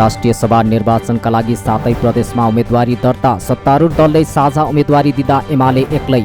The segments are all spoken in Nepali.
राष्ट्रिय सभा निर्वाचनका लागि 7 प्रदेशमा उम्मेदवारी दर्ता। सत्तारूढ दलले साझा उम्मेदवारी दिँदा एमाले एक्लै।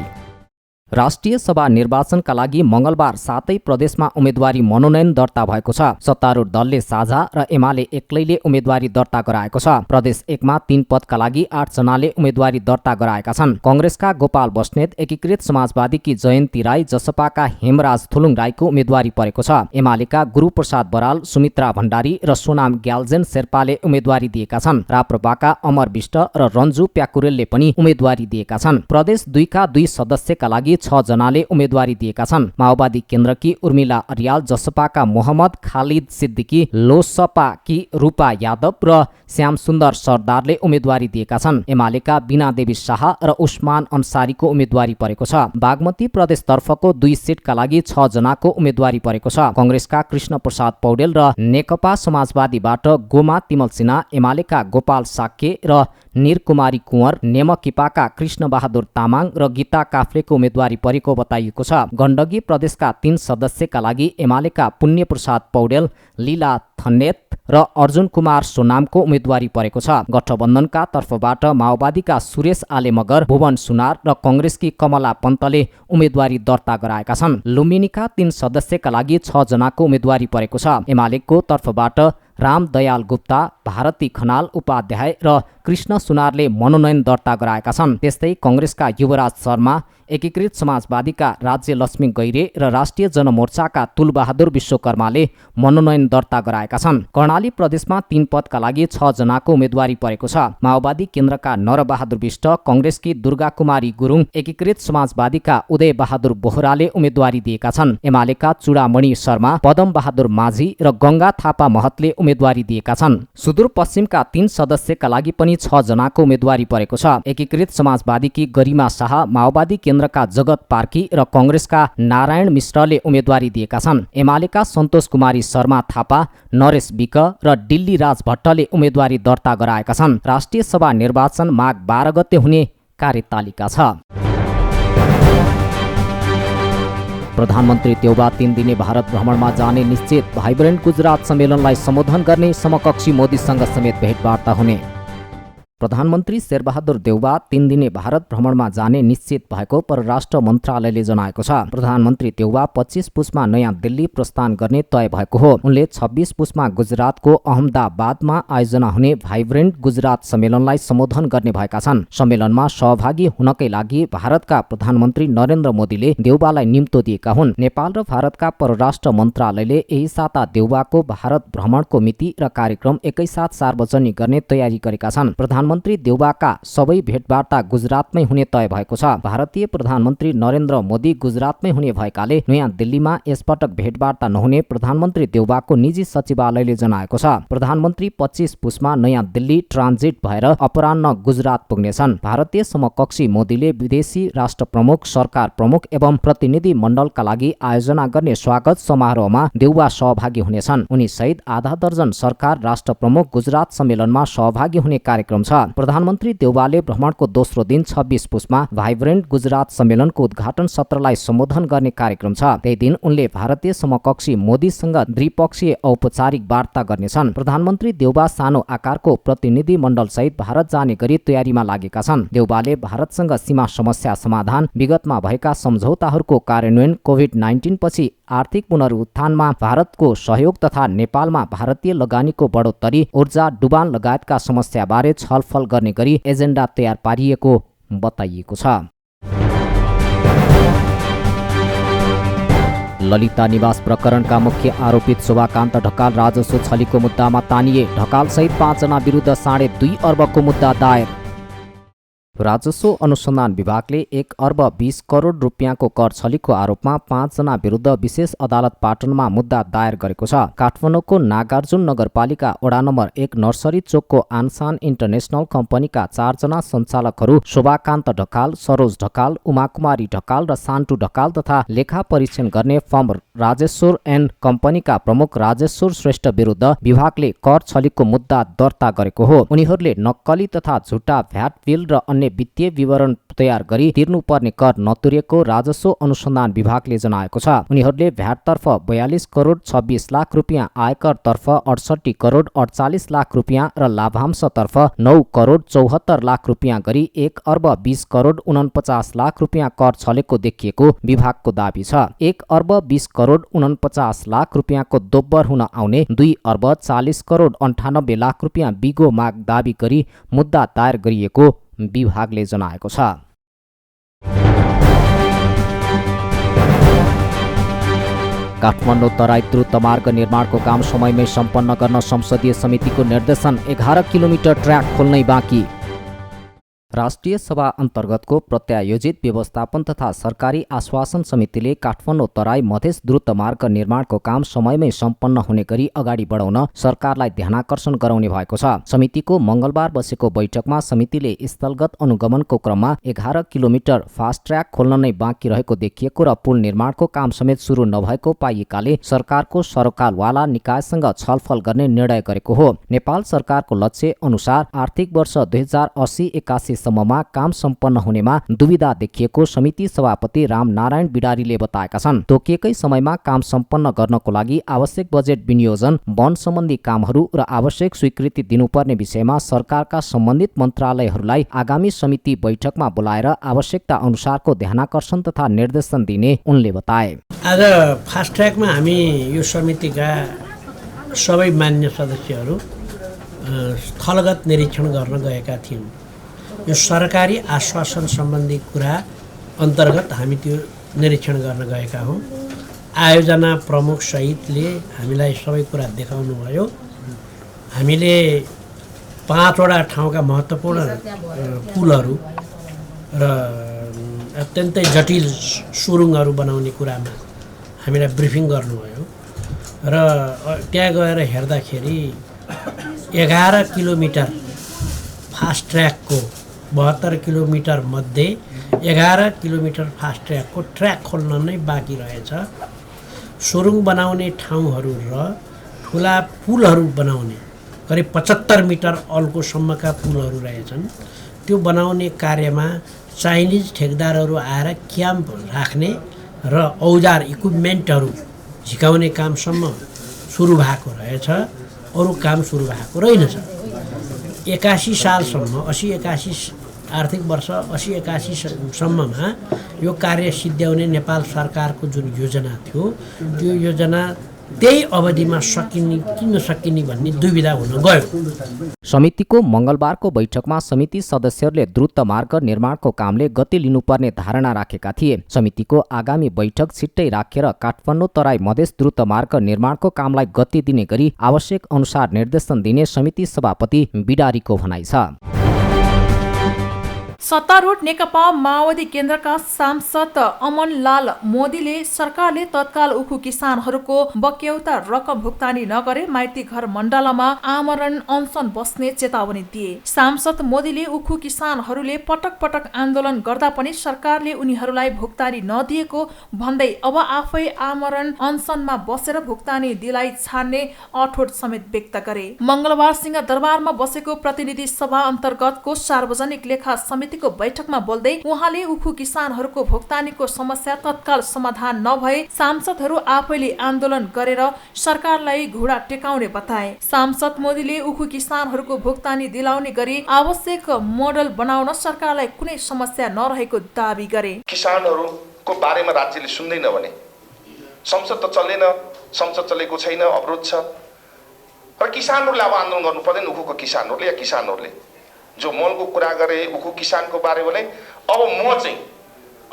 राष्ट्रिय सभा निर्वाचनका लागि मंगलबार 7 प्रदेशमा उम्मेदवारी मनोनयन दर्ता भएको छ। सत्तारूढ दलले साझा र एमाले एक्लैले उम्मेदवारी दर्ता गराएको छ। प्रदेश 1 मा 3 पदका लागि 8 जनाले उम्मेदवारी दर्ता गराएका छन्। कांग्रेसका गोपाल बस्नेत, एकीकृत समाजवादीकी जयन्ती राई, जसपाका हेमराज थुलुङ राईको उम्मेदवारी परेको छ। एमालेका गुरूप्रसाद बराल, सुमित्रा भण्डारी र सोनाम ग्याल्जेन शेर्पाले उम्मेदवारी दिएका छन्। राप्रपाका अमर विष्ट र रन्जु प्याकुरेलले पनि उम्मेदवारी दिएका छन्। प्रदेश 2 का 2 सदस्यका लागि 6 जनाले उम्मेदवारी दिएका छन्। माओवादी केन्द्रकी उर्मिला अर्याल, जसपाका मोहम्मद खालिद सिद्दिकी, लोसपाकी रूपा यादव र श्याम सुन्दर सरदारले उम्मेदवारी दिएका छन्। एमालेका बीना देवी शाह र उस्मान अन्सारीको उम्मेदवारी परेको छ। बागमती प्रदेशतर्फको 2 सिटका लागि 6 जनाको उम्मेदवारी परेको छ। कांग्रेसका कृष्ण प्रसाद पौडेल र नेकपा समाजवादीबाट गोमा तिमल सिन्हा, एमालेका गोपाल साक्य र निरकुमारी कुँवर, नेमकिपाका कृष्ण बहादुर तामाङ र गीता काफ्लेको उम्मेदवारी परेको बताइएको छ। गण्डकी प्रदेशका 3 सदस्यका लागि एमालेका पुण्य प्रसाद पौडेल, लीला थन्नेत र अर्जुन कुमार सोनामको उम्मेदवारी परेको छ। गठबन्धनका तर्फबाट माओवादीका सुरेश आले मगर, भुवन सुनार र कांग्रेसकी कमला पन्तले उम्मेदवारी दर्ता गराएका छन्। लुम्बिनीका 3 सदस्यका लागि 6 जनाको उम्मेदवारी परेको छ। एमालेको तर्फबाट रामदयाल गुप्ता, भारती खनाल उपाध्याय र कृष्ण सुनारले मनोनयन दर्ता गराएका छन्। त्यस्तै कांग्रेसका युवराज शर्मा, एकीकृत समाजवादीका राज्य लक्ष्मी गैरे र राष्ट्रिय जनमोर्चाका तुलबहादुर विश्वकर्माले मनोनयन दर्ता गराएका छन्। कर्णाली प्रदेशमा 3 पदका लागि 6 जनाको उम्मेदवारी परेको छ। माओवादी केन्द्रका नरबहादुर विष्ट, कांग्रेसकी दुर्गा कुमारी गुरुङ, एकीकृत समाजवादीका उदय बहादुर बोहराले उम्मेदवारी दिएका छन्। एमालेका चुडामणि शर्मा, पदम बहादुर माझी र गंगा थापा महतले उम्मेदवारी दिएका छन्। सुदूरपश्चिमका 3 सदस्यका लागि पनि 6 जनाको उम्मेदवारी परेको छ। एकीकृत समाजवादीकी गरिमा शाह, माओवादी केन्द्रका जगत पार्की र कांग्रेसका नारायण मिश्रले उम्मेदवारी दिएका छन्। एमालेका सन्तोष कुमारी शर्मा थापा, नरेश विक र दिल्ली राज भट्टले उम्मेदवारी दर्ता गराएका छन्। राष्ट्रिय सभा निर्वाचन माघ 12 गते हुने कार्यतालिका छ। प्रधानमन्त्री देउबा 3 दिने भारत भ्रमणमा जाने निश्चित। भाइब्रेन्ट गुजरात सम्मेलनलाई सम्बोधन गर्ने, समकक्षी मोदीसँग समेत भेटवार्ता हुने। प्रधानमन्त्री शेरबहादुर देउबा 3 दिने भारत भ्रमणमा जाने निश्चित भएको परराष्ट्र मन्त्रालयले जनाएको छ। प्रधानमन्त्री देउबा 25 पुसमा नयाँ दिल्ली प्रस्थान गर्ने तय भएको हो। उनले 26 पुसमा गुजरातको अहमदाबादमा आयोजना हुने भाइब्रेन्ट गुजरात सम्मेलनलाई सम्बोधन गर्ने भएका छन्। सम्मेलनमा सहभागी हुनकै लागि भारतका प्रधानमन्त्री नरेन्द्र मोदीले देउबालाई निम्तो दिएका हुन्। नेपाल र भारतका परराष्ट्र मन्त्रालयले यही साता देउबाको भारत भ्रमणको मिति र कार्यक्रम एकैसाथ सार्वजनिक गर्ने तयारी गरेका छन्। प्रधानमन्त्री देउबाका सबै भेटवार्ता गुजरातमै हुने तय भएको छ। भारतीय प्रधानमन्त्री नरेन्द्र मोदी गुजरातमै हुने भएकाले नयाँ दिल्लीमा यसपटक भेटवार्ता नहुने प्रधानमन्त्री देउबाको निजी सचिवालयले जनाएको छ। प्रधानमन्त्री 25 पुसमा नयाँ दिल्ली ट्रान्जिट भएर अपराह्न गुजरात पुग्नेछन्। भारतीय समकक्षी मोदीले विदेशी राष्ट्र प्रमुख, सरकार प्रमुख एवं प्रतिनिधि मण्डलका लागि आयोजना गर्ने स्वागत समारोहमा देउबा सहभागी हुनेछन्। उनी सहित आधा दर्जन सरकार राष्ट्र प्रमुख गुजरात सम्मेलनमा सहभागी हुने कार्यक्रम छ। प्रधानमन्त्री देउबाले भ्रमणको दोस्रो दिन 26 पुसमा भाइब्रेन्ट गुजरात सम्मेलनको उद्घाटन सत्रलाई सम्बोधन गर्ने कार्यक्रम छ। त्यही दिन उनले भारतीय समकक्षी मोदीसँग द्विपक्षीय औपचारिक वार्ता गर्नेछन्। प्रधानमन्त्री देउबा सानो आकारको प्रतिनिधि मण्डल सहित भारत जाने गरी तयारीमा लागेका छन्। देउबाले भारतसँग सीमा समस्या समाधान, विगतमा भएका सम्झौताहरूको कार्यान्वयन, कोभिड-19 पछि आर्थिक पुनरुत्थानमा भारतको सहयोग तथा नेपालमा भारतीय लगानीको बढोत्तरी, ऊर्जा, डुबान लगायतका समस्याबारे छलफल गर्ने गरी एजेन्डा तयार पारिएको बताइएको छ। ललिता निवास प्रकरणका मुख्य आरोपित शोभाकान्त ढकाल राजस्व छलीको मुद्दामा तानिए। ढकाल सहित 5 जना विरुद्ध 2.5 अर्बको मुद्दा दायर। राजस्व अनुसन्धान विभागले 1 अर्ब 20 करोड रुपियाँको कर छलीको आरोपमा 5 जना विरुद्ध विशेष अदालत पाटनमा मुद्दा दायर गरेको छ। काठमाडौँको नागार्जुन नगरपालिका वडा नम्बर 1 नर्सरी चोकको आनसान इन्टरनेसनल कम्पनीका 4 जना सञ्चालकहरू शोभाकान्त ढकाल, सरोज ढकाल, उमाकुमारी ढकाल र सान्टु ढकाल तथा लेखा परीक्षण गर्ने फर्म राजेश्वर एन्ड कम्पनीका प्रमुख राजेश्वर श्रेष्ठ विरुद्ध विभागले कर छलीको मुद्दा दर्ता गरेको हो। उनीहरूले नक्कली तथा झुटा भ्याट बिल र अन्य वित्तीय विवरण तयार गरी तिर्नुपर्ने कर नतिरेको राजस्व अनुसन्धान विभागले जनाएको छ। उनीहरूले भ्याटतर्फ 42 करोड 26 लाख रुपियाँ, आयकरतर्फ 68 करोड 48 लाख रुपियाँ र लाभांशतर्फ 9 करोड 74 लाख रुपियाँ गरी 1 अर्ब 20 करोड 49 लाख रुपियाँ कर छलेको देखिएको विभागको दाबी छ। 1 अर्ब 20 करोड 49 लाख रुपियाँको दोब्बर हुन आउने 2 अर्ब 40 करोड 98 लाख रुपियाँ बिगो माग दाबी गरी मुद्दा दायर गरिएको विभागले जनाएको छ। काठमाडौँ तराई द्रुत मार्ग निर्माणको काम समयमै सम्पन्न गर्न संसदीय समितिको निर्देशन। 11 किलोमिटर ट्र्याक खोल्नै बाँकी। राष्ट्रिय सभा अन्तर्गतको प्रत्यायोजित व्यवस्थापन तथा सरकारी आश्वासन समितिले काठमाडौँ तराई मधेस द्रुत मार्ग निर्माणको काम समयमै सम्पन्न हुने गरी अगाडि बढाउन सरकारलाई ध्यानाकर्षण गराउने भएको छ। समितिको मङ्गलबार बसेको बैठकमा समितिले स्थलगत अनुगमनको क्रममा 11 किलोमिटर फास्ट ट्र्याक खोल्न नै बाँकी रहेको देखिएको र पुल निर्माणको काम समेत सुरु नभएको पाइएकाले सरकारको सरोकारवाला निकायसँग छलफल गर्ने निर्णय गरेको हो। नेपाल सरकारको लक्ष्य अनुसार आर्थिक वर्ष 2080-81 सम्ममा काम सम्पन्न हुनेमा दुविधा देखिएको समिति सभापति रामनारायण बिडारीले बताएका छन्। तोकिएकै समयमा काम सम्पन्न गर्नको लागि आवश्यक बजेट विनियोजन, वन सम्बन्धी कामहरू र आवश्यक स्वीकृति दिनुपर्ने विषयमा सरकारका सम्बन्धित मन्त्रालयहरूलाई आगामी समिति बैठकमा बोलाएर आवश्यकता अनुसारको ध्यानाकर्षण तथा निर्देशन दिने उनले बताए। आज फास्ट ट्र्याकमा हामी यो समितिका सबै मान्य सदस्यहरू स्थलगत निरीक्षण गर्न गएका थियौँ। यो सरकारी आश्वासन सम्बन्धी कुरा अन्तर्गत हामी त्यो निरीक्षण गर्न गएका हौँ। आयोजना प्रमुख सहितले हामीलाई सबै कुरा देखाउनु भयो। हामीले 5वटा ठाउँका महत्त्वपूर्ण पुलहरू र अत्यन्तै जटिल सुरुङहरू बनाउने कुरामा हामीलाई ब्रिफिङ गर्नुभयो र त्यहाँ गएर हेर्दाखेरि 11 किलोमिटर फास्ट ट्र्याकको 72 किलोमिटर मध्ये 11 किलोमिटर फास्ट ट्र्याकको ट्र्याक खोल्न नै बाँकी रहेछ। सुरुङ बनाउने ठाउँहरू र ठुला पुलहरू बनाउने करिब 75 मिटर अल्कोसम्मका पुलहरू रहेछन्। त्यो बनाउने कार्यमा चाइनिज ठेकदारहरू आएर क्याम्प राख्ने र औजार इक्विपमेन्टहरू झिकाउने कामसम्म सुरु भएको रहेछ। अरू काम सुरु भएको रहेनछ। 81 सालसम्म 80-81 आर्थिक वर्ष 80-81 सम्ममा यो कार्य सिद्ध्याउने नेपाल सरकारको जुन योजना थियो त्यो योजना त्यही अवधिमा सकिने कि नसकिने भन्ने दुविधा हुन गयो। समितिको मङ्गलबारको बैठकमा समिति सदस्यहरूले द्रुत मार्ग निर्माणको कामले गति लिनुपर्ने धारणा राखेका थिए। समितिको आगामी बैठक छिट्टै राखेर काठमाडौँ तराई मधेस द्रुत मार्ग निर्माणको कामलाई गति दिने गरी आवश्यक अनुसार निर्देशन दिने समिति सभापति बिडारीको भनाइ छ। सत्तारूढ नेकपा माओवादी केन्द्रका सांसद अमनलाल मोदीले सरकारले तत्काल उखु किसानहरूको बक्यौता रकम भुक्तानी नगरे माइती घर मण्डलमा आमरण अनसन बस्ने चेतावनी दिए। सांसद मोदीले उखु किसानहरूले पटक पटक आन्दोलन गर्दा पनि सरकारले उनीहरूलाई भुक्तानी नदिएको भन्दै अब आफै आमरण अनसनमा बसेर भुक्तानी दिलाई छान्ने अठोट समेत व्यक्त गरे। मंगलबार सिंहदरबारमा बसेको प्रतिनिधि सभा अन्तर्गतको सार्वजनिक लेखा समितिको बैठकमा बोल्दै उहाँले उखु किसानहरूको भुक्तानीको समस्या तत्काल समाधान नभए सांसदहरू आफैले आन्दोलन गरेर सरकारलाई घुँडा टेकाउने बताए। सांसद मोदीले उखु किसानहरूको भुक्तानी दिलाउने गरी आवश्यक मोडल बनाउन सरकारलाई कुनै समस्या नरहेको दावी गरे। किसानहरूको बारेमा राज्यले सुन्दैन भने संसद त चल्दैन, संसद चलेको छैन, अवरोध छ। र किसानहरूले अब आन्दोलन गर्नु पर्दैन। उखुको किसानहरूले या किसानहरूले जो मलको कुरा गरे उखु किसानको बारेमा नै अब म चाहिँ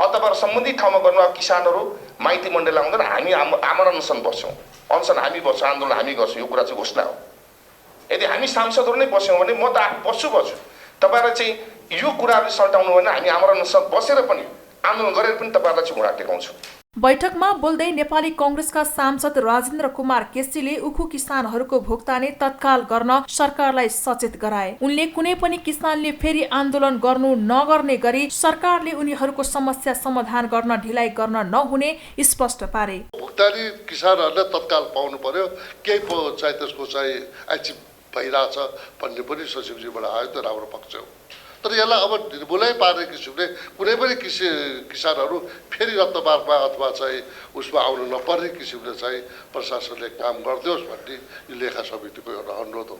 तपाईँहरू सम्बन्धित ठाउँमा गर्नुभएको किसानहरू माइती मण्डल आउँदैन, हामी आमरण अनसन बस्छौँ, अनसन हामी बस्छौँ, आन्दोलन हामी गर्छौँ। यो कुरा चाहिँ घोषणा हो। यदि हामी सांसदहरू नै बस्यौँ भने म त बस्छु। तपाईँहरूलाई चाहिँ यो कुराहरू सल्टाउनु भने हामी आमरण अनसन बसेर पनि आन्दोलन गरेर पनि तपाईँहरूलाई चाहिँ घुँडा टेकाउँछु। बैठकमा बोल्दै नेपाली कांग्रेसका सांसद राजेन्द्र कुमार केसीले उखु किसानहरूको भुक्तानी तत्काल गर्न सरकारलाई सचेत गराए। उनले कुनै पनि किसानले फेरि आन्दोलन गर्नु नगर्ने गरी सरकारले उनीहरूको समस्या समाधान गर्न ढिलाइ गर्न नहुने स्पष्ट पारे। भुक्तानी किसानहरूले तत्काल पाउनु पर्यो, केही चाहिँ त्यसको चाहिँ आइचिप भइरहेछ भन्ने पनि सचिवजीबाट आयो, त्यो राम्रो पक्ष हो। तर यसलाई अब निर्मूलै पार्ने किसिमले कुनै पनि किसानहरू फेरि रत्तबारमा अथवा चाहिँ उसमा आउनु नपर्ने किसिमले चाहिँ प्रशासनले काम गरिदियोस् भन्ने यो लेखा समितिको एउटा अनुरोध हो।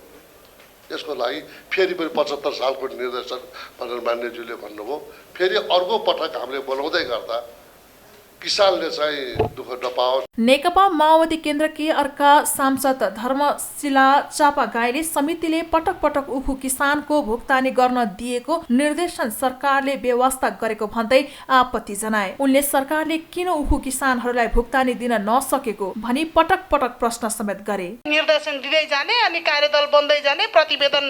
यसको लागि फेरि पनि 75 सालको निर्देशन भनेर मान्यज्यूले भन्नुभयो। फेरि अर्को पटक हामीले बोलाउँदै गर्दा किसानले चाहिँ दुःख नपाओस्। नेकपा माओवादी केन्द्रकी अर्का सांसद धर्मशिला चापागाईले समितिले पटक पटक उखु किसानको भुक्तानी गर्न दिएको निर्देशन सरकारले व्यवस्था गरेको भन्दै आपत्ति जनाए। उनले सरकारले किन उखु किसानहरूलाई भुक्तानी दिन नसकेको भनी पटक पटक प्रश्न समेत गरे। निर्देशन दिँदै जाने अनि कार्यदल बन्दै जाने, प्रतिवेदन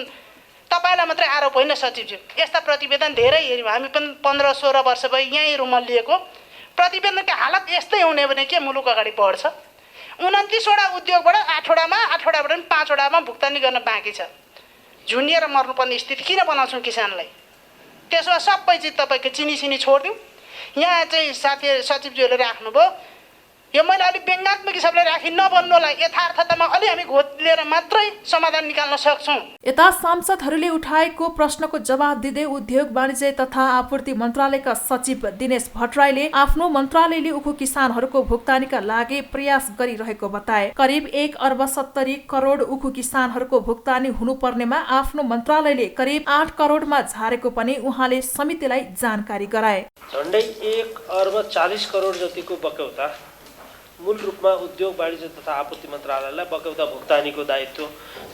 तपाईलाई मात्रै आरोप होइन सचिवज्यू, यस्ता प्रतिवेदन धेरै हेर्यौँ हामी पनि। 15-16 वर्ष भयो यहीँ रुमल लिएको। प्रतिवेदनको हालत यस्तै हुने भने के मुलुक अगाडि बढ्छ। 29वटा उद्योगबाट 8वटाबाट पनि 5वटामा भुक्तानी गर्न बाँकी छ। झुन्डिएर मर्नुपर्ने स्थिति किन बनाउँछौँ किसानलाई? त्यसमा सबै चिज तपाईँको चिनी छोडिदिउँ। यहाँ चाहिँ साथी सचिवज्यूले राख्नुभयो, यो मैले अलिक व्यङ्गात्मक हिसाबले राखी नबन्नुलाई यथार्थतामा अलि हामी घोत लिएर मात्रै समाधान निकाल्न सक्छौँ। यता सांसदहरूले उठाएको प्रश्नको जवाब दिँदै उद्योग वाणिज्य तथा आपूर्ति मन्त्रालयका सचिव दिनेश भट्टराईले आफ्नो मन्त्रालयले उखु किसानहरूको भुक्तानीका लागि प्रयास गरिरहेको बताए। करिब 1,70 करोड उखु किसानहरूको भुक्तानी हुनुपर्नेमा आफ्नो मन्त्रालयले करिब 8 करोडमा झारेको पनि उहाँले समितिलाई जानकारी गराए। झन्डै 1,40 करोड जतिको बक्यौता मूल रूपमा उद्योग वाणिज्य तथा आपूर्ति मन्त्रालयलाई बक्यौता भुक्तानीको दायित्व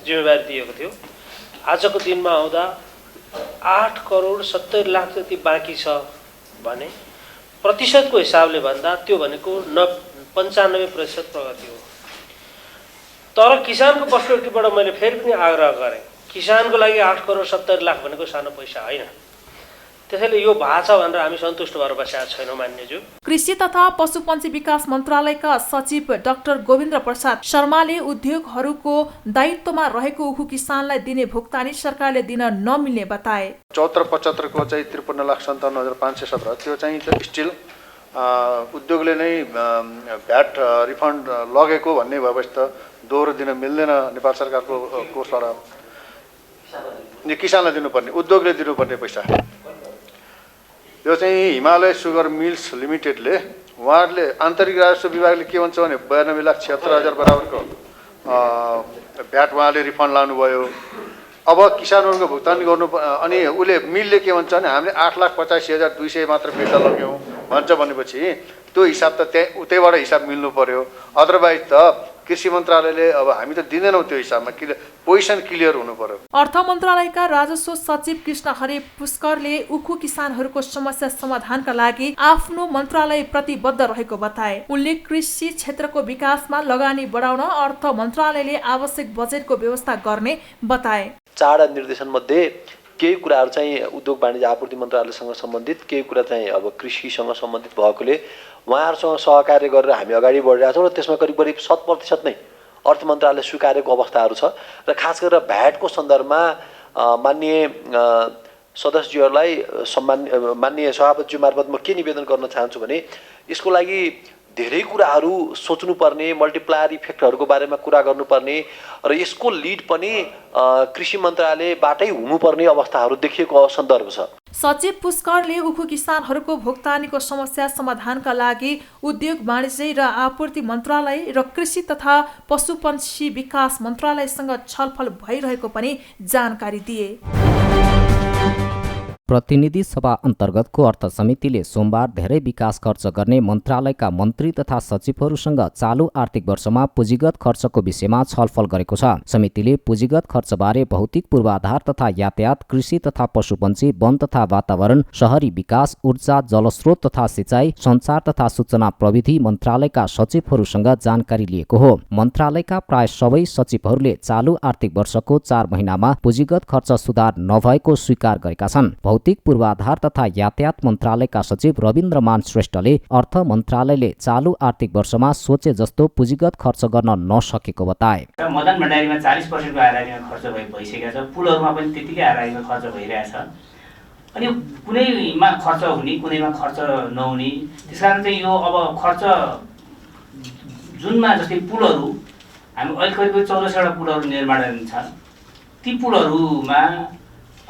जिम्मेवारी दिएको थियो। आजको दिनमा आउँदा 8 करोड 70 लाख जति बाँकी छ भने प्रतिशतको हिसाबले भन्दा त्यो भनेको 95% प्रगति हो। तर किसानको पर्सपेक्टिभबाट मैले फेरि पनि आग्रह गरेँ, किसानको लागि 8 करोड 70 लाख भनेको सानो पैसा होइन। त्यसैले यो भएको छ भनेर हामी सन्तुष्ट भएर बसेका छैनौँ मान्यज्यू। कृषि तथा पशुपन्छी विकास मन्त्रालयका सचिव डाक्टर गोविन्द्र प्रसाद शर्माले उद्योगहरूको दायित्वमा रहेको उखु किसानलाई दिने भुक्तानी सरकारले दिन नमिल्ने बताए। 74-75 को चाहिँ 53,57,517 त्यो चाहिँ स्टिल उद्योगले नै भ्याट रिफन्ड लगेको भन्ने भएपछि त दोहोरो दिन मिल्दैन। नेपाल सरकारको कोषबाट किसानलाई दिनुपर्ने, उद्योगले दिनुपर्ने पैसा। यो चाहिँ हिमालय सुगर मिल्स लिमिटेडले उहाँहरूले आन्तरिक राजस्व विभागले के भन्छ भने 92,76,000 बराबरको भ्याट उहाँले रिफन्ड लानुभयो। अब किसानहरूको भुक्तानी गर्नु अनि उसले मिलले के भन्छ भने हामीले 8,85,200 मात्र फिर्ता लग्यौँ भन्छ भनेपछि त्यो हिसाब त उतैबाट हिसाब मिल्नु पर्यो। अदरवाइज त कृषि मन्त्रालयले अब हामी त दिँदैनौँ त्यो हिसाबमा, पोजिसन क्लियर हुनु पर्यो। अर्थ मन्त्रालयका राजस्व सचिव कृष्ण हरे पुष्करले उखु किसानहरूको समस्या समाधानका लागि आफ्नो मन्त्रालय प्रतिबद्ध रहेको बताए। उनले कृषि क्षेत्रको विकासमा लगानी बढाउन अर्थ मन्त्रालयले आवश्यक बजेटको व्यवस्था गर्ने बताए। 4 निर्देशन मध्ये केही कुराहरू चाहिँ उद्योग वाणिज्य आपूर्ति मन्त्रालयसँग सम्बन्धित, केही कुरा चाहिँ अब कृषिसँग सम्बन्धित भएकोले उहाँहरूसँग सहकार्य गरेर हामी अगाडि बढिरहेका छौँ र त्यसमा करिब 7% नै अर्थ मन्त्रालयले स्वीकारेको अवस्थाहरू छ। र खास गरेर भ्याटको सन्दर्भमा माननीय सदस्यज्यूहरूलाई माननीय सभापतिज्यू मार्फत म के निवेदन गर्न चाहन्छु भने यसको लागि धेरै कुराहरू सोच्नुपर्ने, मल्टिप्लायर इफेक्टहरूको बारेमा कुरा गर्नुपर्ने र यसको लिड पनि कृषि मन्त्रालयबाटै हुनुपर्ने अवस्थाहरू देखिएको सन्दर्भ छ। सचिव पुष्करले उखु किसानहरूको भुक्तानीको समस्या समाधानका लागि उद्योग वाणिज्य र आपूर्ति मन्त्रालय र कृषि तथा पशुपन्छी विकास मन्त्रालयसँग छलफल भइरहेको पनि जानकारी दिए। प्रतिनिधि सभा अन्तर्गतको अर्थ समितिले सोमबार धेरै विकास खर्च गर्ने मन्त्रालयका मन्त्री तथा सचिवहरूसँग चालु आर्थिक वर्षमा पुँजीगत खर्चको विषयमा छलफल गरेको छ। समितिले पुँजीगत खर्चबारे भौतिक पूर्वाधार तथा यातायात, कृषि तथा पशुपन्छी, वन तथा वातावरण, शहरी विकास, ऊर्जा, जलस्रोत तथा सिँचाइ, सञ्चार तथा सूचना प्रविधि मन्त्रालयका सचिवहरूसँग जानकारी लिएको हो। मन्त्रालयका प्राय सबै सचिवहरूले चालु आर्थिक वर्षको 4 महिनामा पुँजीगत खर्च सुधार नभएको स्वीकार गरेका छन्। भौतिक पूर्वाधार तथा यातायात मन्त्रालयका सचिव रविन्द्रमान श्रेष्ठले अर्थ मन्त्रालयले चालु आर्थिक वर्षमा सोचे जस्तो पुँजीगत खर्च गर्न नसकेको बताए। मदन भण्डारीमा 40% को आराईमा खर्च भइसकेको छ, पुलहरूमा पनि त्यतिकै आराईमा खर्च भइरहेछ। अनि कुनैमा खर्च हुने कुनैमा खर्च नहुने, त्यसकारण चाहिँ यो अब खर्च जुनमा जस्तै पुलहरू हामी अहिले करिब 1400 पुलहरू निर्माण छ, ती पुलहरूमा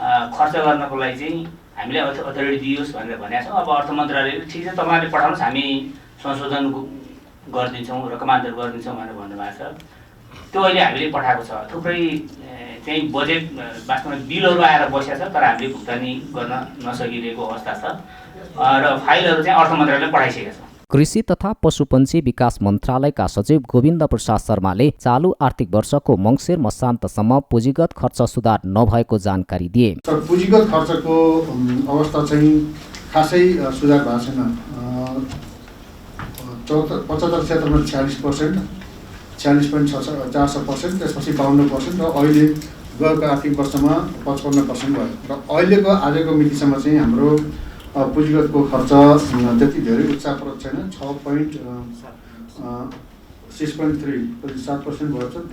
खर्च गर्नको लागि चाहिँ हामीले अथोरिटी दियोस् भनेर भनेका छौँ। अब अर्थ मन्त्रालयले ठिक छ तपाईँले पठाउनुहोस् हामी संशोधन गरिदिन्छौँ रकमान्तर गरिदिन्छौँ भनेर भन्नुभएको छ। त्यो अहिले हामीले पठाएको छ। थुप्रै चाहिँ बजेट वास्तवमा बिलहरू आएर बसेको छ तर हामीले भुक्तानी गर्न नसकिरहेको अवस्था छ र फाइलहरू चाहिँ अर्थ मन्त्रालयले पठाइसकेको छ। कृषि तथा पशुपन्छी विकास मन्त्रालयका सचिव गोविन्द प्रसाद शर्माले चालु आर्थिक वर्षको मङ्सिर मसान्तसम्म पुँजीगत खर्च सुधार नभएको जानकारी दिए। पुँजीगत खर्चको अवस्था चाहिँ खासै सुधार भएको छैन। 75 क्षेत्रमा 46%, 46.4%, त्यसपछि 52% र अहिले गएको आर्थिक वर्षमा 55% भयो। र अहिलेको आजको मितिसम्म चाहिँ हाम्रो पुँजीगतको खर्च त्यति धेरै उत्साहप्रद छैन। 6.3% भएको छ।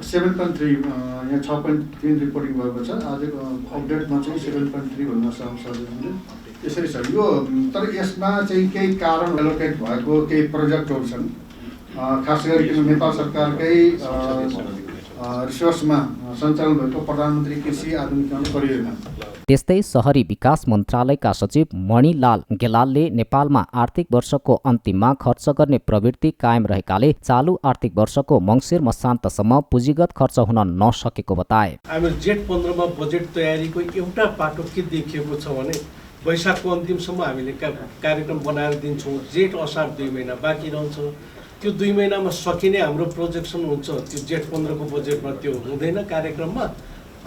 7.3 यहाँ 6.3 रिपोर्टिङ भएको छ। आजको अपडेटमा चाहिँ 7.3 भन्न सजिलो त्यसरी छ यो। तर यसमा चाहिँ केही कारण एलोकेट भएको केही प्रोजेक्टहरू छन्, खास गरी नेपाल सरकारकै रिसोर्समा सञ्चालन भएको प्रधानमन्त्री कृषि आधुनिकीकरण परियोजना। त्यस्तै शहरी विकास मन्त्रालयका सचिव मणिलाल गेलालले नेपालमा आर्थिक वर्षको अन्तिममा खर्च गर्ने प्रवृत्ति कायम रहेकाले चालु आर्थिक वर्षको मङ्सिर मसान्तसम्म पुँजीगत खर्च हुन नसकेको बताए। हामी जेठ 15 मा बजेट तयारीको एउटा पाटो के देखिएको छ भने वैशाखको अन्तिमसम्म हामीले कार्यक्रम बनाएर दिन्छौँ। जेठ असार 2 महिना बाँकी रहन्छ। त्यो 2 महिनामा सकिने हाम्रो प्रोजेक्सन हुन्छ। त्यो जेठ 15 को बजेटमा त्यो हुँदैन कार्यक्रममा,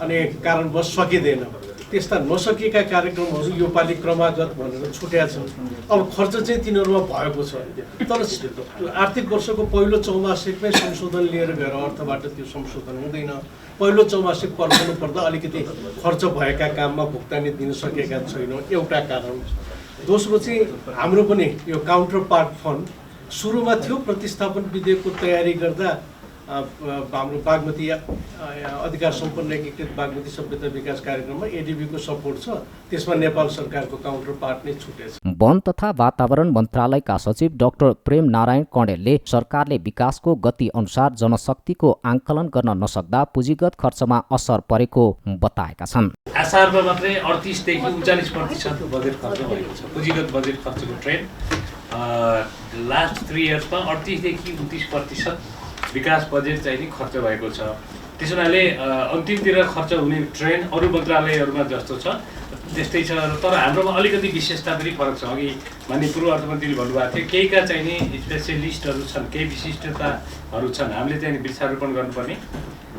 अनि कारणवश सकिँदैन। त्यस्ता नसकेका कार्यक्रमहरू यो पालि क्रमागत भनेर छुट्या छन्। अब खर्च चाहिँ तिनीहरूमा भएको छ। तर आर्थिक वर्षको पहिलो चौमासिकमै संशोधन लिएर गएर अर्थबाट त्यो संशोधन हुँदैन। पहिलो चौमासिक पर्खाउनु पर्दा अलिकति खर्च भएका काममा भुक्तानी दिन सकेका छैनौँ, एउटा कारण। दोस्रो चाहिँ हाम्रो पनि यो काउन्टर पार्ट फन्ड सुरुमा थियो। प्रतिस्थापन विधेयकको तयारी गर्दा हाम्रो बागमती अधिकार सम्पन्न एकीकृत बागमती सभ्यता विकास कार्यक्रममा एडीबीको सपोर्ट छ। त्यसमा नेपाल सरकारको काउन्टर पार्ट नै छुटेछ। वन तथा वातावरण मन्त्रालयका सचिव डाक्टर प्रेम नारायण कँडेलले सरकारले विकासको गति अनुसार जनशक्तिको आंकलन गर्न नसक्दा पुँजीगत खर्चमा असर परेको बताएका छन्। आसारमा मात्रै 38 देखि 39% बजेट खर्च भएको छ। पुँजीगत बजेट खर्चको ट्रेन्ड लास्ट 3 इयर्समा 38 देखि 29% विकास बजेट चाहिँ नि खर्च भएको छ। त्यसो हुनाले अन्तिमतिर खर्च हुने ट्रेन्ड अरू मन्त्रालयहरूमा जस्तो छ त्यस्तै छ। तर हाम्रोमा अलिकति विशेषता पनि फरक छ। अघि माननीय पूर्व अर्थमन्त्रीले भन्नुभएको थियो केहीका चाहिँ नि स्पेसियलिस्टहरू छन्, केही विशिष्टताहरू छन्। हामीले चाहिँ वृक्षारोपण गर्नुपर्ने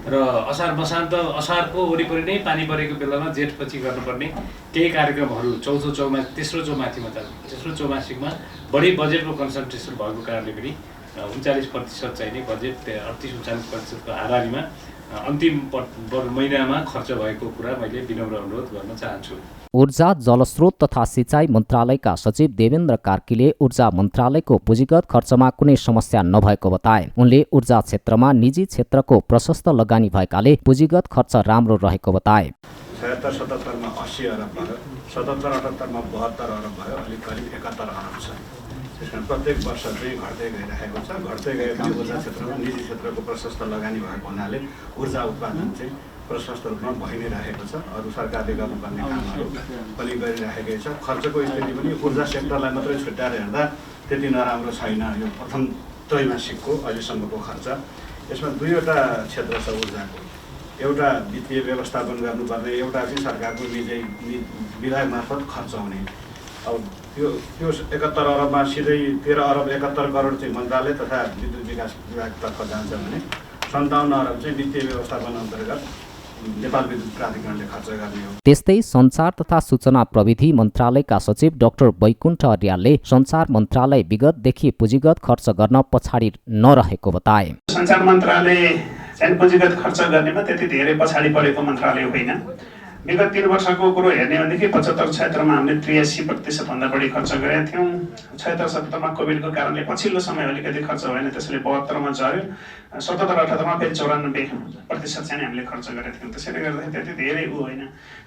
र असारको वरिपरि नै पानी परेको बेलामा जेठपछि गर्नुपर्ने केही कार्यक्रमहरू तेस्रो चौमासिकमा बढी बजेटको कन्सन्ट्रेसन भएको कारणले पनि 39% चाहिँ नि बजेट 38-39% को हाराहारीमा अन्तिम महिनामा खर्च भएको कुरा मैले विनम्र अनुरोध गर्न चाहन्छु। ऊर्जा जलस्रोत तथा सिँचाइ मन्त्रालयका सचिव देवेन्द्र कार्कीले ऊर्जा मन्त्रालयको पुँजीगत खर्चमा कुनै समस्या नभएको बताए। उनले ऊर्जा क्षेत्रमा निजी क्षेत्रको प्रशस्त लगानी भएकाले पुँजीगत खर्च राम्रो रहेको बताए। 76-77 मा 80 अरब भयो, 77-78 मा 72 अरब भयो, अहिले करिब 71 अरब छ। त्यसकारण प्रत्येक वर्ष चाहिँ घट्दै गइरहेको छ। घट्दै गएपछि ऊर्जा क्षेत्रमा निजी क्षेत्रको प्रशस्त लगानी भएको हुनाले ऊर्जा उत्पादन चाहिँ प्रशस्त रूपमा भइ नै रहेको छ। अरू सरकारले गर्नुपर्ने कामहरू पनि गरिरहेकै छ। खर्चको स्थिति पनि ऊर्जा सेक्टरलाई मात्रै छुट्याएर हेर्दा त्यति नराम्रो छैन। यो प्रथम त्रैमासिकको अहिलेसम्मको खर्च यसमा 2वटा क्षेत्र छ ऊर्जाको। एउटा वित्तीय व्यवस्थापन गर्नुपर्ने, एउटा चाहिँ सरकारको विधायक मार्फत खर्च हुने। अब त्यो 71 अरबमा सिधै 13 अरब 71 करोड चाहिँ मन्त्रालय तथा विद्युत विकास विभागतर्फ जान्छ भने 57 अरब चाहिँ वित्तीय व्यवस्थापन अन्तर्गत नेपाल विद्युत प्राधिकरणले खर्च गर्ने हो। त्यस्तै सञ्चार तथा सूचना प्रविधि मन्त्रालयका सचिव डाक्टर वैकुण्ठ अर्यालले सञ्चार मन्त्रालय विगतदेखि पुँजीगत खर्च गर्न पछाडि नरहेको बताए। सञ्चार मन्त्रालय चाहिँ पुँजीगत खर्च गर्नेमा त्यति धेरै पछाडि परेको मन्त्रालय होइन। विगत 3 वर्षको कुरो हेर्ने हो भनेदेखि 75-76 हामीले 83% भन्दा बढी खर्च गरेका थियौँ। 76-77 कोभिडको कारणले पछिल्लो समय अलिकति खर्च भएन, त्यसैले 72 झऱ्यो। 77-78 फेरि 94% चाहिँ हामीले खर्च गरेका थियौँ। त्यसैले गर्दाखेरि त्यति धेरै होइन।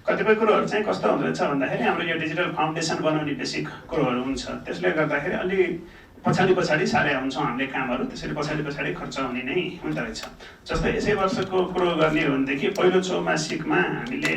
कतिपय कुरोहरू चाहिँ कस्तो हुँदो रहेछ भन्दाखेरि हाम्रो यो डिजिटल फाउन्डेसन बनाउने बेसिक कुरोहरू हुन्छ, त्यसले गर्दाखेरि अलि पछाडि सारे हुन्छौँ हामीले कामहरू, त्यसैले पछाडि खर्च हुने नै हुँदो रहेछ। जस्तै यसै वर्षको कुरो गर्ने हो भनेदेखि पहिलो चौमासिकमा हामीले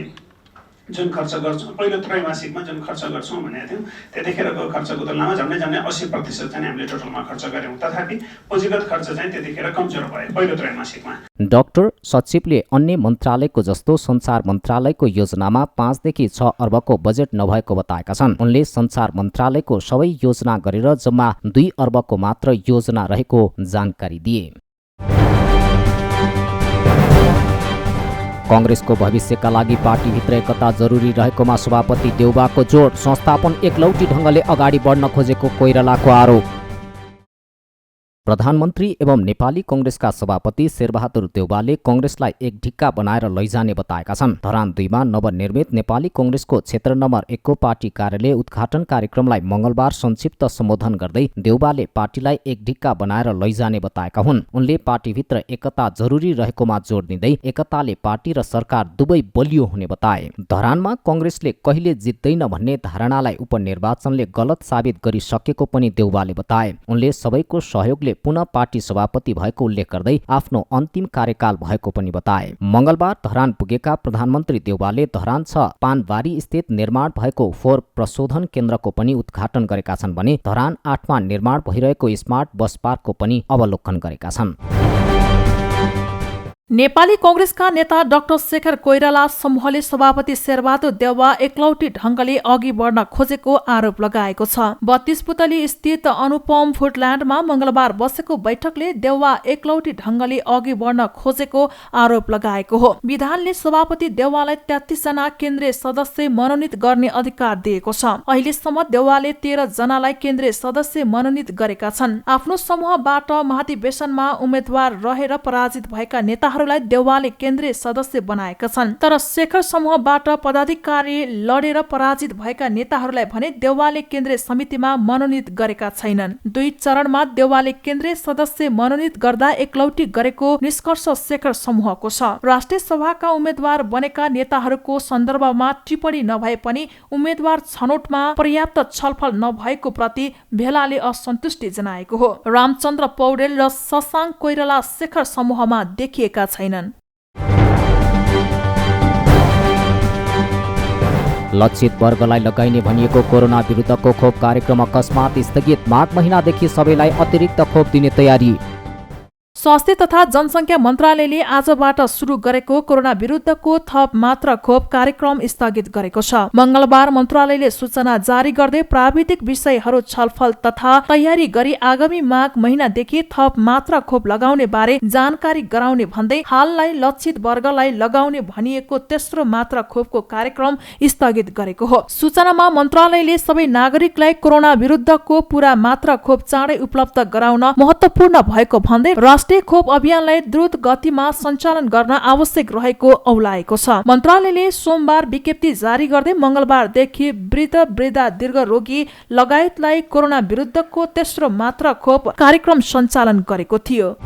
जुन खर्च गर्छौँ, पहिलो त्रैमासिकमा जुन खर्च गर्छौँ भनेको थियौँ, त्यतिखेरको खर्चको तुलनामा झन्डै 80% चाहिँ हामीले टोटलमा खर्च गऱ्यौँ। तथापि पुँजीगत खर्च चाहिँ त्यतिखेर कमजोर भयो पहिलो त्रैमासिकमा। डाक्टर सचिवले अन्य मन्त्रालयको जस्तो सञ्चार मन्त्रालयको योजनामा 5 देखि 6 अर्बको बजेट नभएको बताएका छन्। उनले सञ्चार मन्त्रालयको सबै योजना गरेर जम्मा 2 अर्बको मात्र योजना रहेको जानकारी दिए। कांग्रेसको भविष्यका लागि पार्टीभित्र एकता जरुरी रहेकोमा सभापति देउबाको जोड। संस्थापन एकलौटी ढङ्गले अगाडि बढ्न खोजेको कोइरालाको आरोप। प्रधानमन्त्री एवं नेपाली कांग्रेसका सभापति शेरबहादुर देउबाले कांग्रेसलाई एक ढिक्का बनाएर लैजाने बताएका छन्। धरान 2 मा नवनिर्मित नेपाली कांग्रेसको क्षेत्र नम्बर 1 को पार्टी कार्यालय उद्घाटन कार्यक्रमलाई मंगलबार संक्षिप्त सम्बोधन गर्दै देउबाले पार्टीलाई एक ढिक्का बनाएर लैजाने बताएका हुन्। उनले पार्टीभित्र एकता जरुरी रहेकोमा जोड दिँदै एकताले पार्टी र सरकार दुवै बलियो हुने बताए। धरानमा कांग्रेसले कहिले जित्दैन भन्ने धारणालाई उपनिर्वाचनले गलत साबित गरिसकेको पनि देउबाले बताए। उनले सबैको सहयोगले पुनः पार्टी सभापति भएको उल्लेख गर्दै आफ्नो अन्तिम कार्यकाल भएको पनि बताए। मंगलबार धरान पुगेका प्रधानमन्त्री देउबाले धरान 6 पानबारी स्थित निर्माण भएको फोहोर प्रशोधन केन्द्रको पनि उद्घाटन गरेका छन् भने धरान 8 मा निर्माण भइरहेको स्मार्ट बस पार्कको पनि अवलोकन गरेका छन्। नेपाली कांग्रेसका नेता डाक्टर शेखर कोइराला समूहले सभापति शेरबहादुर देउवा एकलौटी ढङ्गले अघि बढ्न खोजेको आरोप लगाएको छ। 32 पुतली स्थित अनुपम फुडल्यान्डमा मंगलबार बसेको बैठकले देउवा एकलौटी ढङ्गले अघि बढ्न खोजेको आरोप लगाएको हो। विधानले सभापति देउवालाई 33 जना केन्द्रीय सदस्य मनोनित गर्ने अधिकार दिएको छ। अहिलेसम्म देउवाले 13 जनालाई केन्द्रीय सदस्य मनोनित गरेका छन्। आफ्नो समूहबाट महाधिवेशनमा उम्मेद्वार रहेर पराजित भएका नेता देउवाले केन्द्रीय सदस्य बनाएका छन्। तर शेखर समूहबाट पदाधिकारी लडेर पराजित भएका नेताहरूलाई भने देउवाले केन्द्रीय समितिमा मनोनित गरेका छैनन्। 2 चरणमा देउवाले केन्द्रीय सदस्य मनोनित गर्दा एकलौटी गरेको निष्कर्ष शेखर समूहको छ। राष्ट्रिय सभाका उम्मेद्वार बनेका नेताहरूको सन्दर्भमा टिप्पणी नभए पनि उम्मेद्वार छनौटमा पर्याप्त छलफल नभएको प्रति भेलाले असन्तुष्टि जनाएको हो। रामचन्द्र पौडेल र शशाङ्क कोइराला शेखर समूहमा देखिएका छैनन्। लक्षित वर्गलाई लगाइने भनिएको कोरोना विरुद्धको खोप कार्यक्रम अकस्मात स्थगित। माघ महिनादेखि सबैलाई अतिरिक्त खोप दिने तयारी। स्वास्थ्य तथा जनसङ्ख्या मन्त्रालयले आजबाट सुरु गरेको कोरोना विरुद्धको थप मात्रा खोप कार्यक्रम स्थगित गरेको छ। मंगलबार मन्त्रालयले सूचना जारी गर्दै प्राविधिक विषयहरू छलफल तथा तयारी गरी आगामी माघ महिनादेखि थप मात्रा खोप लगाउने बारे जानकारी गराउने भन्दै हाललाई लक्षित वर्गलाई लगाउने भनिएको तेस्रो मात्रा खोपको कार्यक्रम स्थगित गरेको हो। सूचनामा मन्त्रालयले सबै नागरिकलाई कोरोना विरुद्धको पूरा मात्रा खोप चाँडै उपलब्ध गराउन महत्त्वपूर्ण भएको भन्दै राष्ट्रिय खोप अभियानलाई द्रुत गतिमा सञ्चालन गर्न आवश्यक रहेको औलाएको छ। मन्त्रालयले सोमबार विज्ञप्ति जारी गर्दै मंगलबारदेखि वृद्ध दीर्घ रोगी लगायतलाई कोरोना विरुद्धको तेस्रो मात्रा खोप कार्यक्रम सञ्चालन गरेको थियो।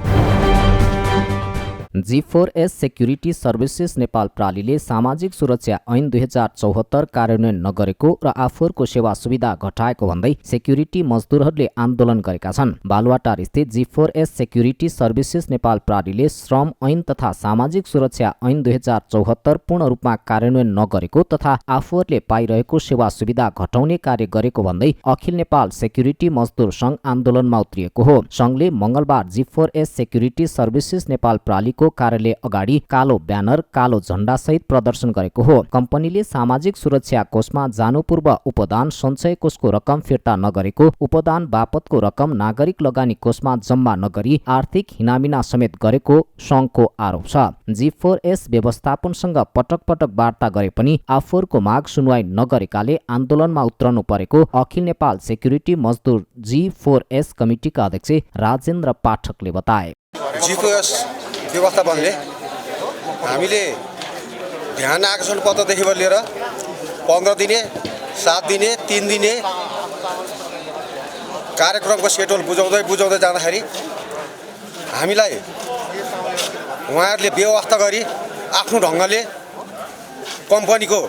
G4S सेक्युरिटी सर्भिसेस नेपाल प्रालीले सामाजिक सुरक्षा ऐन 2074 कार्यान्वयन नगरेको र आफूहरूको सेवा सुविधा घटाएको भन्दै सेक्युरिटी मजदुरहरूले आन्दोलन गरेका छन्। बालुवाटार स्थित G4S सेक्युरिटी सर्भिसेस नेपाल प्रालीले श्रम ऐन तथा सामाजिक सुरक्षा ऐन 2074 पूर्ण रूपमा कार्यान्वयन नगरेको तथा आफूहरूले पाइरहेको सेवा सुविधा घटाउने कार्य गरेको भन्दै अखिल नेपाल सेक्युरिटी मजदुर संघ आन्दोलनमा उत्रिएको हो। संघले मंगलबार G4S सेक्युरिटी सर्भिसेस नेपाल प्रालीको कार्यालय अगाडि कालो ब्यानर कालो झण्डा सहित प्रदर्शन गरेको हो। कम्पनीले सामाजिक सुरक्षा कोषमा जानु पूर्व उपदान सञ्चय कोषको रकम फिर्ता नगरेको, उपदान बापतको रकम नागरिक लगानी कोषमा जम्मा नगरी आर्थिक हिनामिना समेत गरेको संघको आरोप छ। G4S व्यवस्थापनसँग पटक पटक वार्ता गरे पनि आफूहरूको माग सुनवाई नगरेकाले आन्दोलनमा उत्रनु परेको अखिल नेपाल सेक्युरिटी मजदुर G4S कमिटीका अध्यक्ष राजेन्द्र पाठकले बताए। G4S व्यवस्थापनले हामीले ध्यान आकर्षण पत्रदेखिबाट लिएर 15 दिने 7 दिने 3 दिने कार्यक्रमको सेड्युल बुझाउँदै जाँदाखेरि हामीलाई उहाँहरूले व्यवस्था गरी आफ्नो ढङ्गले कम्पनीको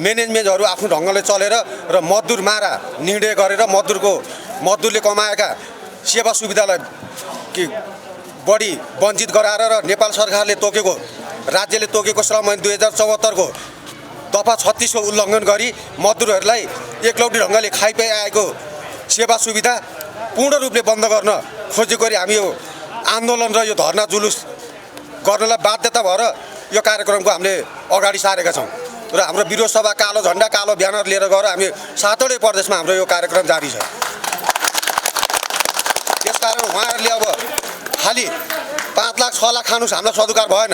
म्यानेजमेन्टहरू आफ्नो ढङ्गले चलेर र मजदुर मारा निर्णय गरेर मजदुरले कमाएका सेवा सुविधालाई बढी वञ्चित गराएर र नेपाल सरकारले तोकेको राज्यले तोकेको श्रम ऐन 2074 को दफा 36 को उल्लङ्घन गरी मजदुरहरूलाई एकलौटी ढङ्गले खाइपाइ आएको सेवा सुविधा पूर्ण रूपले बन्द गर्न खोजेको गरी हामी यो आन्दोलन र यो धरना जुलुस गर्नलाई बाध्यता भएर यो कार्यक्रमको हामीले अगाडि सारेका छौँ र हाम्रो विरोध सभा कालो झण्डा कालो ब्यानर लिएर गएर हामी 7वटै प्रदेशमा हाम्रो यो कार्यक्रम जारी छ। त्यसकारण उहाँहरूले अब खालि 5 लाख 6 लाख खानुस् हामीलाई सदुकार भएन,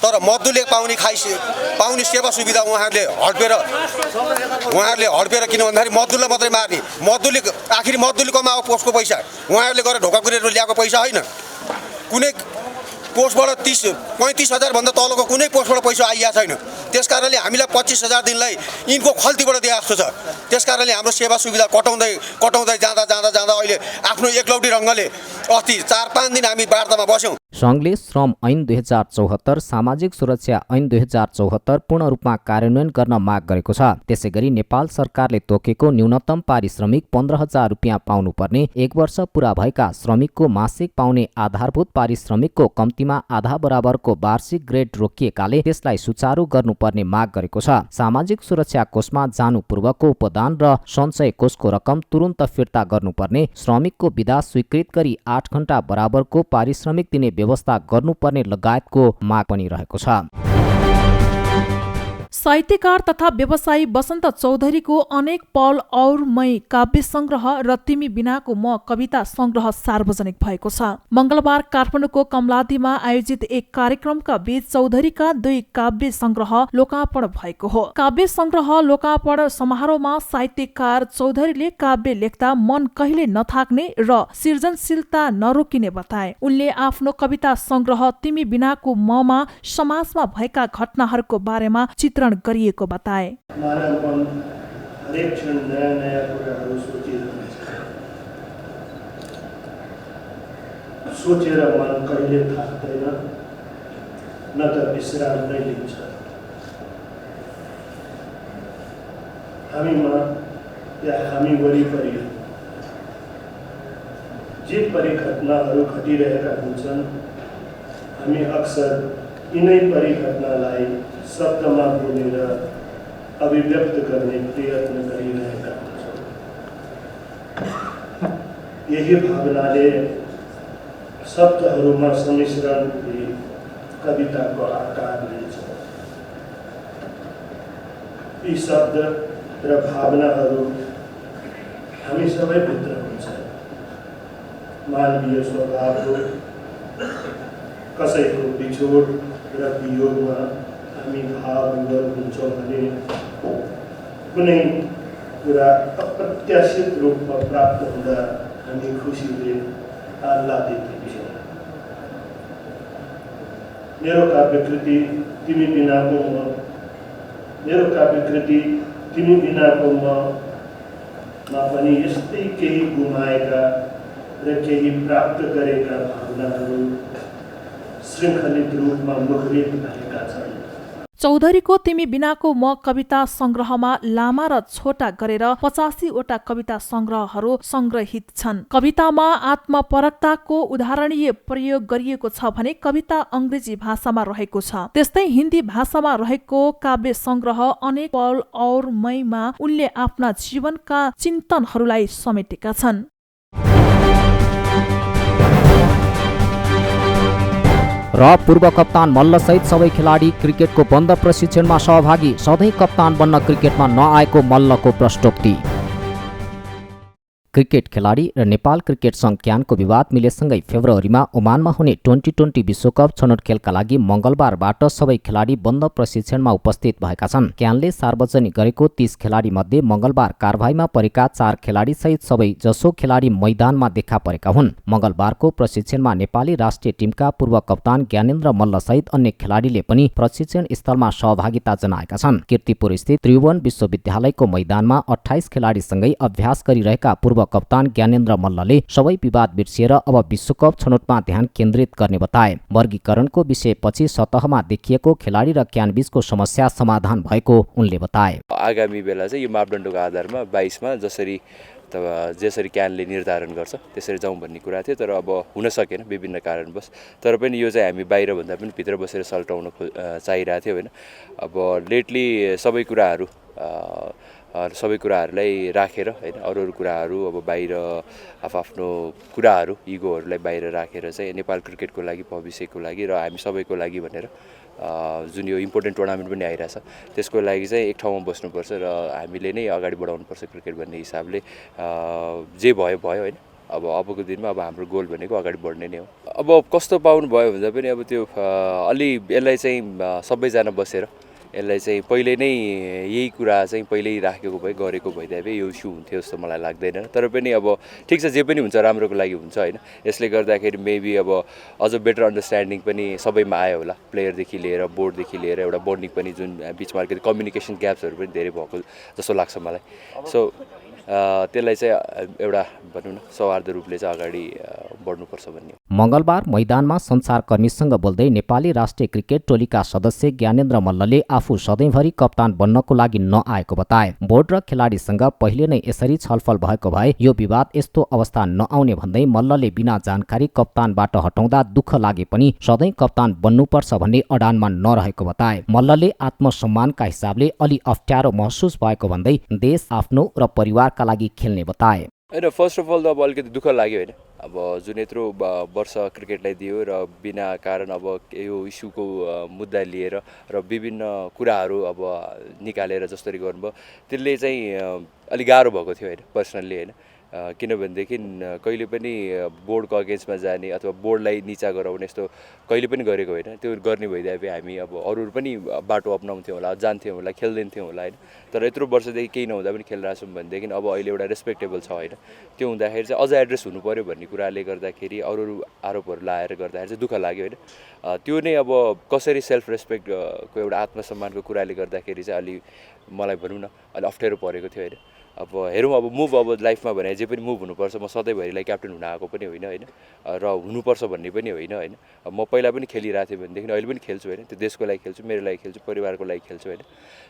तर मजदुरले पाउने सेवा सुविधा उहाँहरूले हड्पेर किन भन्दाखेरि मजदुरलाई मात्रै मार्ने, मजदुरले कमाएको पोस्टको पैसा उहाँहरूले गएर ढोका कुरेर ल्याएको पैसा होइन। कुनै पोस्टबाट 30-35 हजार भन्दा तलको कुनै पोस्टबाट पैसा आइएको छैन। त्यसकारणले हामीलाई 25,000 दिनलाई यिनको खल्तीबाट दिए जस्तो छ। त्यसकारणले हाम्रो सेवा सुविधा कटाउँदै जाँदा अहिले आफ्नो एकलौटी रङ्गले अस्ति 4-5 दिन हामी वार्तामा बस्यौँ। सङ्घले श्रम ऐन 2074, सामाजिक सुरक्षा ऐन 2074 पूर्ण रूपमा कार्यान्वयन गर्न माग गरेको छ। त्यसैगरी नेपाल सरकारले तोकेको न्यूनतम पारिश्रमिक 15,000 रुपियाँ पाउनुपर्ने, 1 वर्ष पूरा भएका श्रमिकको मासिक पाउने आधारभूत पारिश्रमिकको कम्तीमा आधा बराबरको वार्षिक ग्रेड रोकिएकाले त्यसलाई सुचारू गर्नुपर्ने माग गरेको छ। सामाजिक सुरक्षा कोषमा जानु पूर्वको उपदान र सञ्चय कोषको रकम तुरुन्त फिर्ता गर्नुपर्ने, श्रमिकको बिदा स्वीकृत गरी 8 घण्टा बराबरको पारिश्रमिक दिने व्यवस्था गर्नुपर्ने लगायतको माग पनि रहेको छ। साहित्यकार तथा व्यवसायी वसन्त चौधरीको अनेक पल और मै काव्य संग्रह र तिमी बिनाको म कविता संग्रह सार्वजनिक भएको छ। मंगलबार काठमाडौँको कमलादीमा आयोजित एक कार्यक्रमका बीच चौधरीका 2 काव्य संग्रह लोकार्पण भएको हो। काव्य संग्रह लोकार्पण समारोहमा साहित्यकार चौधरीले काव्य लेख्दा मन कहिले नथाक्ने र सृजनशीलता नरोकिने बताए। उनले आफ्नो कविता संग्रह तिमी बिनाको ममा समाजमा भएका घटनाहरूको बारेमा चित्रण गरिएको बताए। मानवपन हरेक क्षण नयाँ कुराहरू सोचेर मन कहिले थाक्दैन, न त विश्राम नै लिन्छ। हामीमा या हामी वरिपरि जे परिघटनाहरू घटिरहेका हुन्छन्, हामी अक्सर यिनै परिघटनालाई शब्दमा बोलेर अभिव्यक्त गर्ने प्रयत्न गरिरहेका हुन्छौँ। यही भावनाले शब्दहरूमा सम्मिश्रणले कविताको आकार लिन्छ। यी शब्द र भावनाहरू हामी सबैभित्र हुन्छ। मानवीय स्वभावको कसैको बिछोड र वियोगमा हामी भावविभोर हुन्छौँ भने कुनै कुरा अप्रत्याशित रूपमा प्राप्त हुँदा हामी खुसीले आह्लादित हुन्छौँ। मेरो काव्यकृति तिमी बिनाको ममा पनि यस्तै केही गुमाएका र केही प्राप्त गरेका भावनाहरू श्रृङ्खलित रूपमा मुखरित भएका छन्। चौधरीको तिमी बिनाको म कविता संग्रहमा लामा र छोटा गरेर 85वटा कविता संग्रहहरू संग्रहित छन्। कवितामा आत्मपरकताको उदाहरणीय प्रयोग गरिएको छ भने कविता अंग्रेजी भाषामा रहेको छ। त्यस्तै हिन्दी भाषामा रहेको काव्य संग्रह अनेक पल और मैमा उनले आफ्ना जीवनका चिन्तनहरूलाई समेटेका छन्। र पूर्व कप्तान मल्लसहित सबै खेलाडी क्रिकेटको बन्द प्रशिक्षणमा सहभागी, सधैँ कप्तान बन्न क्रिकेटमा नआएको मल्लको प्रश्नोक्ति। क्रिकेट खेलाडी र नेपाल क्रिकेट सङ्घ क्यानको विवाद मिलेसँगै फेब्रुअरीमा ओमानमा हुने 2020 विश्वकप छनौट खेलका लागि मङ्गलबारबाट सबै खेलाडी बन्द प्रशिक्षणमा उपस्थित भएका छन्। क्यानले सार्वजनिक गरेको 30 खेलाडी मध्ये मङ्गलबार कारबाहीमा परेका 4 खेलाडी सहित सबै जसो खेलाडी मैदानमा देखा परेका हुन्। मङ्गलबारको प्रशिक्षणमा नेपाली राष्ट्रिय टिमका पूर्व कप्तान ज्ञानेन्द्र मल्ल सहित अन्य खेलाडीले पनि प्रशिक्षण स्थलमा सहभागिता जनाएका छन्। कीर्तिपुर स्थित त्रिभुवन विश्वविद्यालयको मैदानमा 28 खेलाडीसँगै अभ्यास गरिरहेका पूर्व कप्तान ज्ञानेन्द्र मल्लले सबै विवाद बिर्सिएर अब विश्वकप छनौटमा ध्यान केन्द्रित गर्ने बताए। वर्गीकरणको विषयपछि सतहमा देखिएको खेलाडी र क्यानबीचको समस्या समाधान भएको उनले बताए। आगामी बेला चाहिँ यो मापदण्डको आधारमा 22मा जसरी क्यानले निर्धारण गर्छ त्यसरी जाउँ भन्ने कुरा थियो, तर अब हुन सकेन विभिन्न कारणवश। तर पनि यो चाहिँ हामी बाहिर भन्दा पनि भित्र बसेर सल्टाउन चाहिरहेको थियो होइन। अब लेटली सबै कुराहरूलाई राखेर होइन, अरू कुराहरू अब बाहिर आफ्नो कुराहरू इगोहरूलाई बाहिर राखेर चाहिँ नेपाल क्रिकेटको लागि भविष्यको लागि र हामी सबैको लागि भनेर जुन यो इम्पोर्टेन्ट टुर्नामेन्ट पनि आइरहेछ त्यसको लागि चाहिँ एक ठाउँमा बस्नुपर्छ र हामीले नै अगाडि बढाउनुपर्छ क्रिकेट भन्ने हिसाबले जे भयो होइन। अबको दिनमा अब हाम्रो गोल भनेको अगाडि बढ्ने नै हो। अब कस्तो पाउनु भयो भन्दा पनि अब त्यो अलि यसलाई चाहिँ सबैजना बसेर यसलाई चाहिँ पहिले नै यही कुरा चाहिँ पहिल्यै राखेको भए गरेको भइदिए यो इस्यु हुन्थ्यो जस्तो मलाई लाग्दैन। तर पनि अब ठिक छ, जे पनि हुन्छ राम्रोको लागि हुन्छ होइन। यसले गर्दाखेरि मेबी अब अझ बेटर अन्डरस्ट्यान्डिङ पनि सबैमा आयो होला, प्लेयरदेखि लिएर बोर्डदेखि लिएर एउटा बन्डिङ पनि जुन बिचमा अलिकति कम्युनिकेसन ग्याप्सहरू पनि धेरै भएको जस्तो लाग्छ मलाई। सो त्यसलाई चाहिँ एउटा भनौँ न सौहार्द रूपले चाहिँ अगाडि बढ्नुपर्छ भन्ने। मङ्गलबार मैदानमा सञ्चारकर्मीसँग बोल्दै नेपाली राष्ट्रिय क्रिकेट टोलीका सदस्य ज्ञानेन्द्र मल्लले आफू सधैँभरि कप्तान बन्नको लागि नआएको बताए। बोर्ड र खेलाडीसँग पहिले नै यसरी छलफल भएको भए यो विवाद यस्तो अवस्था नआउने भन्दै मल्लले बिना जानकारी कप्तानबाट हटाउँदा दुःख लागे पनि सधैँ कप्तान बन्नुपर्छ भन्ने अडानमा नरहेको बताए। मल्लले आत्मसम्मानका हिसाबले अलि अप्ठ्यारो महसुस भएको भन्दै देश आफ्नो र परिवारका लागि खेल्ने बताए। होइन, फर्स्ट अफ अल त अब अलिकति दुःख लाग्यो होइन। अब जुन यत्रो वर्ष क्रिकेटलाई दियो र बिना कारण अब यो इस्युको मुद्दा लिएर र विभिन्न कुराहरू अब निकालेर जसरी गर्नुभयो त्यसले चाहिँ अलिक गाह्रो भएको थियो होइन पर्सनल्ली होइन। किनभनेदेखि कहिले पनि बोर्डको अगेन्स्टमा जाने अथवा बोर्डलाई निचा गराउने यस्तो कहिले पनि गरेको होइन। त्यो गर्ने भइदिए हामी अब अरू पनि बाटो अपनाउँथ्यौँ होला, जान्थ्यौँ होला, खेल्दैनथ्यौँ होला होइन। तर यत्रो वर्षदेखि केही नहुँदा पनि खेलिरहेको छौँ भनेदेखि अब अहिले एउटा रेस्पेक्टेबल छ होइन। त्यो हुँदाखेरि चाहिँ अझ एड्रेस हुनु पऱ्यो भन्ने कुराले गर्दाखेरि अरू आरोपहरू लाएर गर्दाखेरि चाहिँ दुःख लाग्यो होइन। त्यो नै अब कसरी सेल्फ रेस्पेक्टको एउटा आत्मसम्मानको कुराले गर्दाखेरि चाहिँ अलि मलाई भनौँ न अलि अप्ठ्यारो परेको थियो होइन। अब हेरौँ अब मुभ अब लाइफमा भने जे पनि मुभ हुनुपर्छ। म सधैँभरिलाई क्याप्टन हुन आएको पनि होइन होइन र हुनुपर्छ भन्ने पनि होइन होइन। म पहिला पनि खेलिरहेको थिएँ भनेदेखि अहिले पनि खेल्छु होइन। त्यो देशको लागि खेल्छु, मेरो लागि खेल्छु, परिवारको लागि खेल्छु होइन।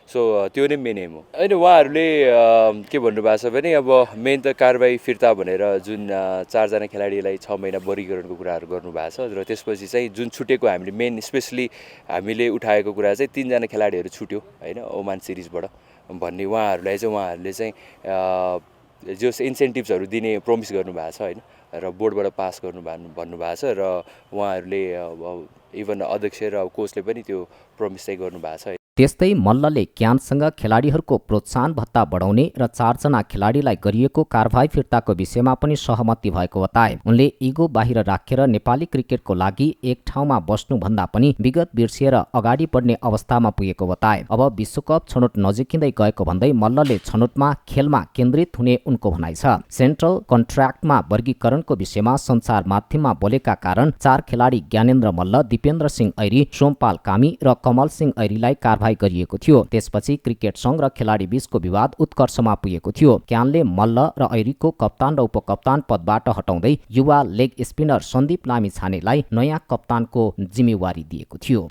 सो त्यो नै मेन एम हो होइन। उहाँहरूले के भन्नुभएको छ भने अब मेन त कारबाही फिर्ता भनेर जुन 4 जना खेलाडीलाई 6 महिना वर्गीकरणको कुराहरू गर्नुभएको छ र त्यसपछि चाहिँ जुन छुटेको हामीले मेन स्पेसली हामीले उठाएको कुरा चाहिँ 3 जना खेलाडीहरू छुट्यो होइन ओमान सिरिजबाट भन्ने उहाँहरूले चाहिँ जो इन्सेन्टिभ्सहरू दिने प्रोमिस गर्नुभएको छ होइन र बोर्डबाट पास भन्नुभएको छ र उहाँहरूले इभन अध्यक्ष र कोचले पनि त्यो प्रोमिस चाहिँ गर्नुभएको छ। त्यस्तै मल्लले क्यानसँग खेलाडीहरूको प्रोत्साहन भत्ता बढाउने र 4 जना खेलाडीलाई गरिएको कारबाही फिर्ताको विषयमा पनि सहमति भएको बताए। उनले इगो बाहिर राखेर नेपाली क्रिकेटको लागि एक ठाउँमा बस्नुभन्दा पनि विगत बिर्सिएर अगाडि बढ्ने अवस्थामा पुगेको बताए। अब विश्वकप छनौट नजिकिँदै गएको भन्दै मल्लले छनौटमा खेलमा केन्द्रित हुने उनको भनाइ छ। सेन्ट्रल कन्ट्र्याक्टमा वर्गीकरणको विषयमा सञ्चार माध्यममा बोलेका कारण 4 खेलाडी ज्ञानेन्द्र मल्ल, दिपेन्द्र सिंह ऐरी, सोमपाल कामी र कमल सिंह ऐरीलाई कारबाही गरिएको थियो। त्यसपछि क्रिकेट सङ्घ र खेलाडी बीचको विवाद उत्कर्षमा पुगेको थियो। क्यानले मल्ल र ऐरीको कप्तान र उपकप्तान पदबाट हटाउँदै युवा लेग स्पिनर सन्दीप लामिछानेलाई नयाँ कप्तानको जिम्मेवारी दिएको थियो।